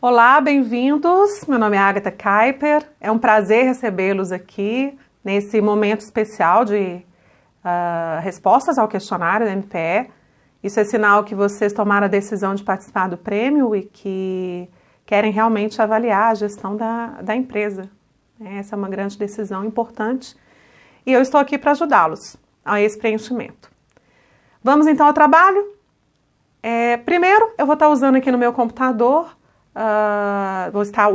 Olá, bem-vindos. Meu nome é Agatha Kuiper. É um prazer recebê-los aqui nesse momento especial de respostas ao questionário da MPE. Isso é sinal que vocês tomaram a decisão de participar do prêmio e que querem realmente avaliar a gestão da empresa. Essa é uma grande decisão importante e eu estou aqui para ajudá-los a esse preenchimento. Vamos então ao trabalho? Primeiro, eu vou estar usando aqui no meu computador, vou estar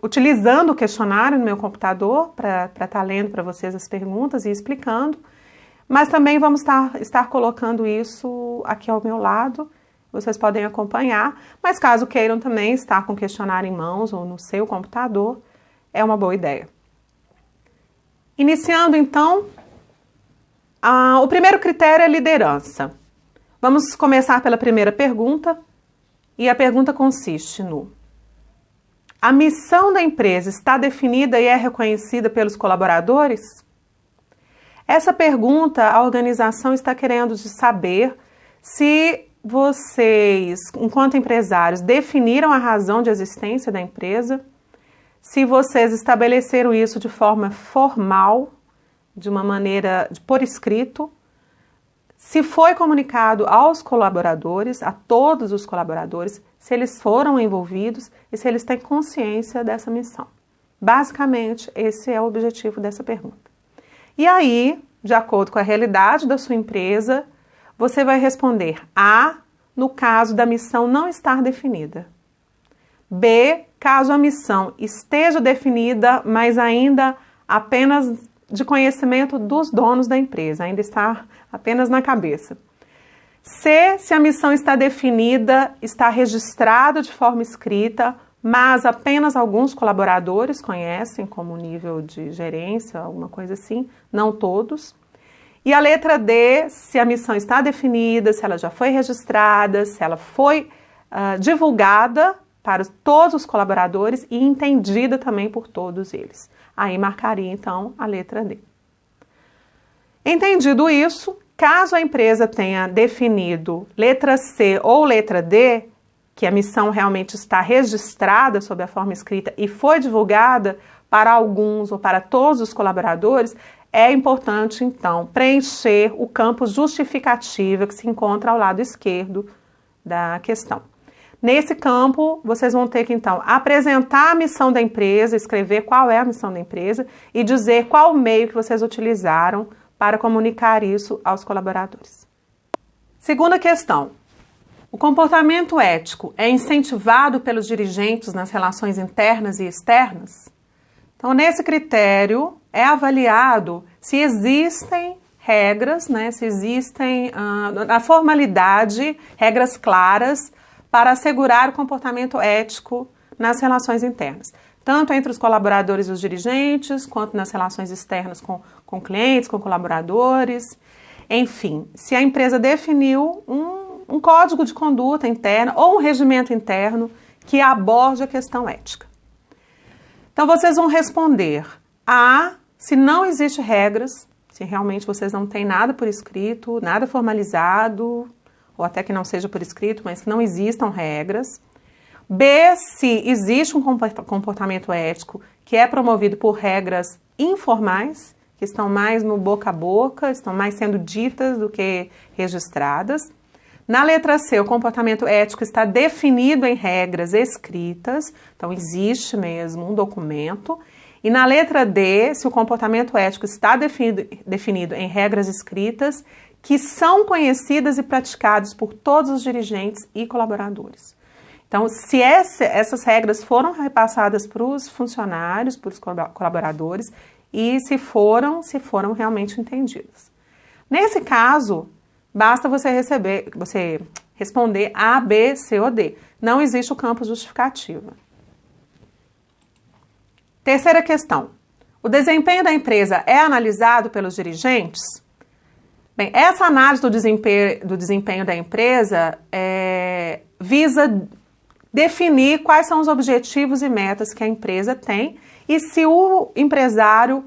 utilizando o questionário no meu computador para estar lendo para vocês as perguntas e explicando, mas também vamos estar colocando isso aqui ao meu lado, vocês podem acompanhar, mas caso queiram também estar com o questionário em mãos ou no seu computador, é uma boa ideia. Iniciando então, o primeiro critério é liderança. Vamos começar pela primeira pergunta, e a pergunta consiste no: a missão da empresa está definida e é reconhecida pelos colaboradores? Essa pergunta a organização está querendo saber se vocês, enquanto empresários, definiram a razão de existência da empresa, se vocês estabeleceram isso de forma formal, de uma maneira por escrito, se foi comunicado aos colaboradores, a todos os colaboradores, se eles foram envolvidos e se eles têm consciência dessa missão. Basicamente, esse é o objetivo dessa pergunta. E aí, de acordo com a realidade da sua empresa, você vai responder A, no caso da missão não estar definida. B, caso a missão esteja definida, mas ainda apenas de conhecimento dos donos da empresa, ainda está apenas na cabeça. C, se a missão está definida, está registrada de forma escrita, mas apenas alguns colaboradores conhecem como nível de gerência, alguma coisa assim, não todos. E a letra D, se a missão está definida, se ela já foi registrada, se ela foi divulgada para todos os colaboradores e entendida também por todos eles. Aí marcaria, então, a letra D. Entendido isso, caso a empresa tenha definido letra C ou letra D, que a missão realmente está registrada sob a forma escrita e foi divulgada para alguns ou para todos os colaboradores, é importante, então, preencher o campo justificativa que se encontra ao lado esquerdo da questão. Nesse campo, vocês vão ter que, então, apresentar a missão da empresa, escrever qual é a missão da empresa e dizer qual meio que vocês utilizaram para comunicar isso aos colaboradores. Segunda questão. O comportamento ético é incentivado pelos dirigentes nas relações internas e externas? Então, nesse critério, é avaliado se existem regras, se existem, na formalidade, regras claras para assegurar o comportamento ético nas relações internas, tanto entre os colaboradores e os dirigentes, quanto nas relações externas com clientes, com colaboradores, enfim, se a empresa definiu um código de conduta interna ou um regimento interno que aborde a questão ética. Então, vocês vão responder A, se não existe regras, se realmente vocês não têm nada por escrito, nada formalizado, ou até que não seja por escrito, mas que não existam regras. B, se existe um comportamento ético que é promovido por regras informais, que estão mais no boca a boca, estão mais sendo ditas do que registradas. Na letra C, o comportamento ético está definido em regras escritas, então existe mesmo um documento. E na letra D, se o comportamento ético está definido em regras escritas, que são conhecidas e praticadas por todos os dirigentes e colaboradores. Então, se essas regras foram repassadas para os funcionários, para os colaboradores, e se foram realmente entendidas. Nesse caso, basta você responder A, B, C ou D. Não existe o campo justificativa. Terceira questão. O desempenho da empresa é analisado pelos dirigentes? Bem, essa análise do desempenho da empresa visa definir quais são os objetivos e metas que a empresa tem e se o empresário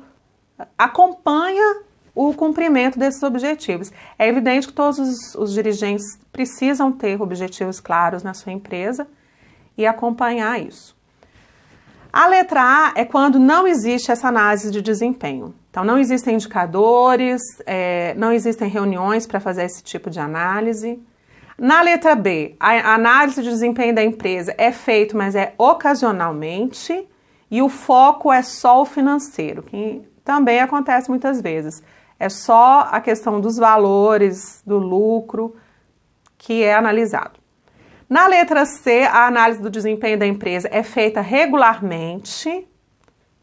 acompanha o cumprimento desses objetivos. É evidente que todos os dirigentes precisam ter objetivos claros na sua empresa e acompanhar isso. A letra A é quando não existe essa análise de desempenho. Então, não existem indicadores, não existem reuniões para fazer esse tipo de análise. Na letra B, a análise de desempenho da empresa é feita, mas é ocasionalmente, e o foco é só o financeiro, que também acontece muitas vezes. É só a questão dos valores, do lucro, que é analisado. Na letra C, a análise do desempenho da empresa é feita regularmente,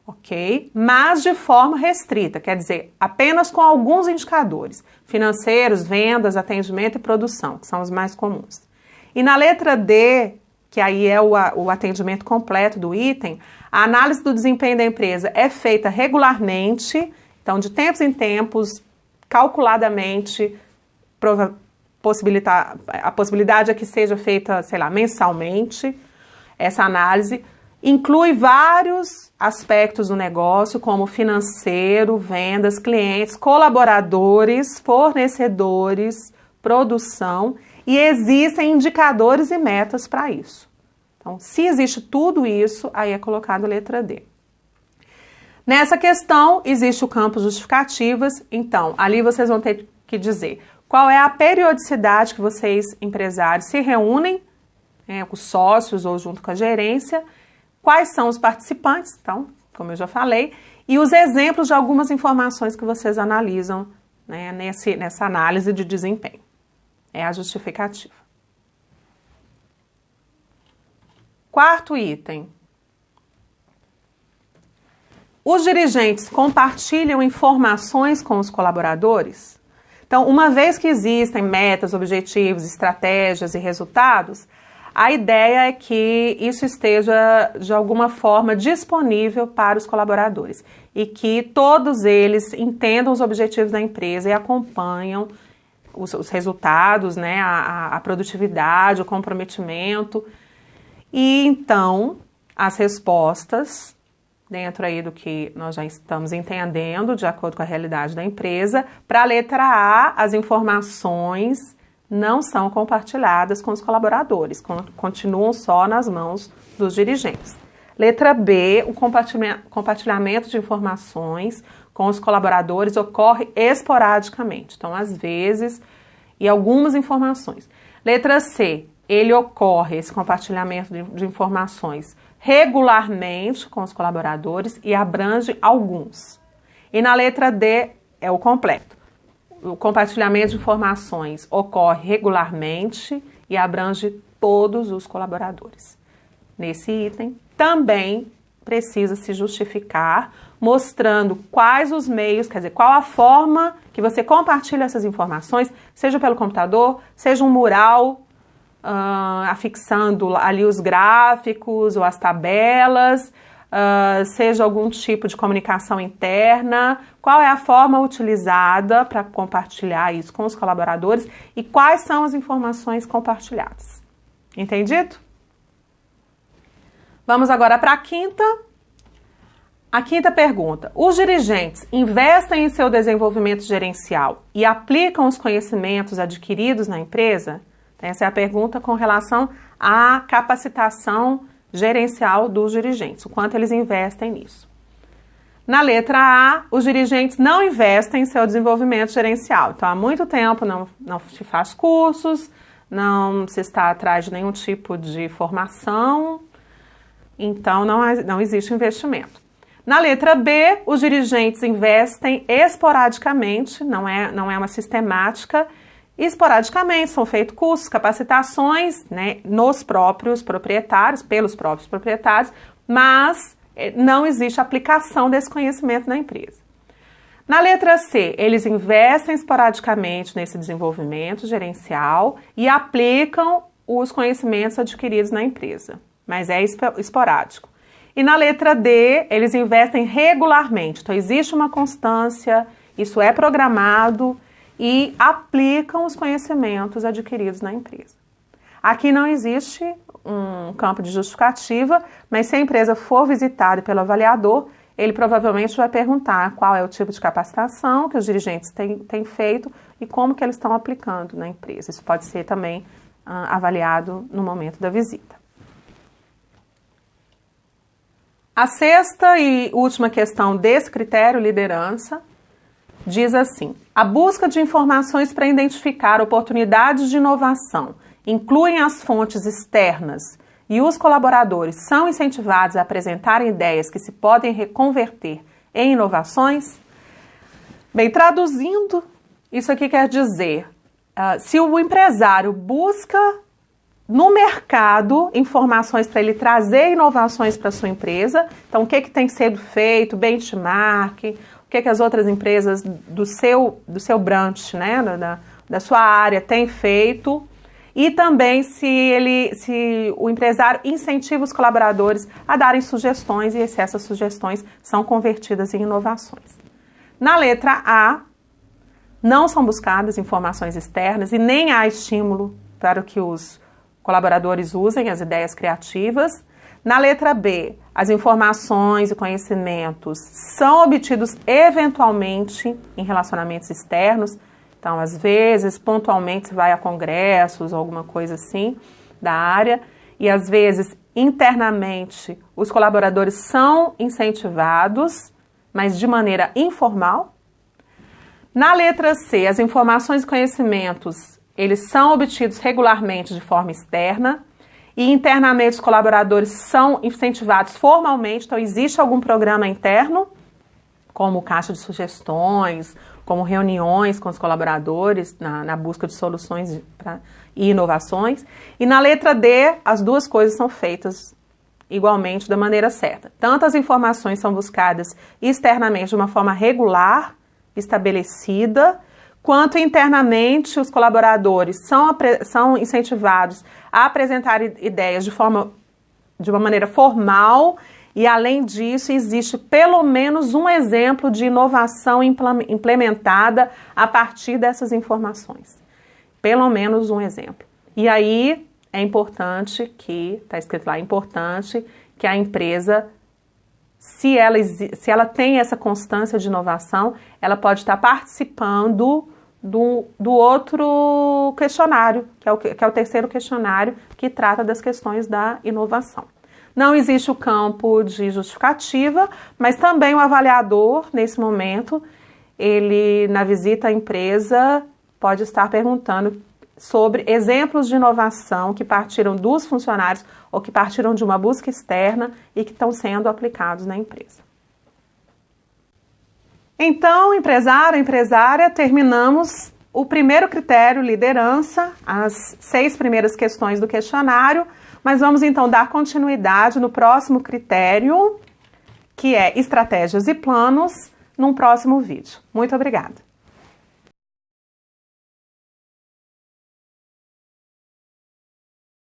ok? Mas de forma restrita, quer dizer, apenas com alguns indicadores, financeiros, vendas, atendimento e produção, que são os mais comuns. E na letra D, que aí é o atendimento completo do item, a análise do desempenho da empresa é feita regularmente, então de tempos em tempos, calculadamente, a possibilidade é que seja feita, sei lá, mensalmente. Essa análise inclui vários aspectos do negócio, como financeiro, vendas, clientes, colaboradores, fornecedores, produção, e existem indicadores e metas para isso. Então, se existe tudo isso, aí é colocado a letra D. Nessa questão, existe o campo justificativas, então, ali vocês vão ter que dizer qual é a periodicidade que vocês, empresários, se reúnem, com os sócios ou junto com a gerência, quais são os participantes, então, como eu já falei, e os exemplos de algumas informações que vocês analisam, né, nessa análise de desempenho. É a justificativa. Quarto item. Os dirigentes compartilham informações com os colaboradores? Então, uma vez que existem metas, objetivos, estratégias e resultados, a ideia é que isso esteja, de alguma forma, disponível para os colaboradores e que todos eles entendam os objetivos da empresa e acompanham os resultados, né, a produtividade, o comprometimento. E, então, as respostas, dentro aí do que nós já estamos entendendo, de acordo com a realidade da empresa, para a letra A, as informações não são compartilhadas com os colaboradores, continuam só nas mãos dos dirigentes. Letra B, o compartilhamento de informações com os colaboradores ocorre esporadicamente, então às vezes, e algumas informações. Letra C, esse compartilhamento de informações regularmente com os colaboradores e abrange alguns. E na letra D é o completo. O compartilhamento de informações ocorre regularmente e abrange todos os colaboradores. Nesse item, também precisa se justificar, mostrando quais os meios, quer dizer, qual a forma que você compartilha essas informações, seja pelo computador, seja um mural, afixando ali os gráficos ou as tabelas, seja algum tipo de comunicação interna, qual é a forma utilizada para compartilhar isso com os colaboradores e quais são as informações compartilhadas. Entendido? Vamos agora para a quinta. A quinta pergunta. Os dirigentes investem em seu desenvolvimento gerencial e aplicam os conhecimentos adquiridos na empresa? Essa é a pergunta com relação à capacitação gerencial dos dirigentes, o quanto eles investem nisso. Na letra A, os dirigentes não investem em seu desenvolvimento gerencial. Então, há muito tempo não se faz cursos, não se está atrás de nenhum tipo de formação, então não existe investimento. Na letra B, os dirigentes investem esporadicamente, não é uma sistemática. Esporadicamente são feitos cursos, capacitações, né, pelos próprios proprietários, mas não existe aplicação desse conhecimento na empresa. Na letra C, eles investem esporadicamente nesse desenvolvimento gerencial e aplicam os conhecimentos adquiridos na empresa, mas é esporádico. E na letra D, eles investem regularmente, então existe uma constância, isso é programado e aplicam os conhecimentos adquiridos na empresa. Aqui não existe um campo de justificativa, mas se a empresa for visitada pelo avaliador, ele provavelmente vai perguntar qual é o tipo de capacitação que os dirigentes têm feito e como que eles estão aplicando na empresa. Isso pode ser também avaliado no momento da visita. A sexta e última questão desse critério liderança diz assim: a busca de informações para identificar oportunidades de inovação incluem as fontes externas e os colaboradores são incentivados a apresentar ideias que se podem reconverter em inovações? Bem, traduzindo, isso aqui quer dizer, se o empresário busca no mercado informações para ele trazer inovações para a sua empresa, então o que tem sido feito, benchmark, o que as outras empresas do seu branch, né, da sua área têm feito, e também se o empresário incentiva os colaboradores a darem sugestões e se essas sugestões são convertidas em inovações. Na letra A, não são buscadas informações externas e nem há estímulo para que os colaboradores usem as ideias criativas. Na letra B, as informações e conhecimentos são obtidos eventualmente em relacionamentos externos. Então, às vezes, pontualmente se vai a congressos ou alguma coisa assim da área. E às vezes, internamente, os colaboradores são incentivados, mas de maneira informal. Na letra C, as informações e conhecimentos, eles são obtidos regularmente de forma externa e internamente os colaboradores são incentivados formalmente, então existe algum programa interno, como caixa de sugestões, como reuniões com os colaboradores na busca de soluções e inovações. E na letra D, as duas coisas são feitas igualmente da maneira certa. Tanto as informações são buscadas externamente de uma forma regular, estabelecida, quanto internamente os colaboradores são incentivados a apresentar ideias de uma maneira formal e, além disso, existe pelo menos um exemplo de inovação implementada a partir dessas informações. Pelo menos um exemplo. E aí é importante que, está escrito lá, é importante que a empresa, se ela tem essa constância de inovação, ela pode estar participando do outro questionário, que é o terceiro questionário, que trata das questões da inovação. Não existe o campo de justificativa, mas também o avaliador, nesse momento, ele, na visita à empresa, pode estar perguntando sobre exemplos de inovação que partiram dos funcionários ou que partiram de uma busca externa e que estão sendo aplicados na empresa. Então, empresário, empresária, terminamos o primeiro critério, liderança, as 6 primeiras questões do questionário, mas vamos então dar continuidade no próximo critério, que é estratégias e planos, num próximo vídeo. Muito obrigada!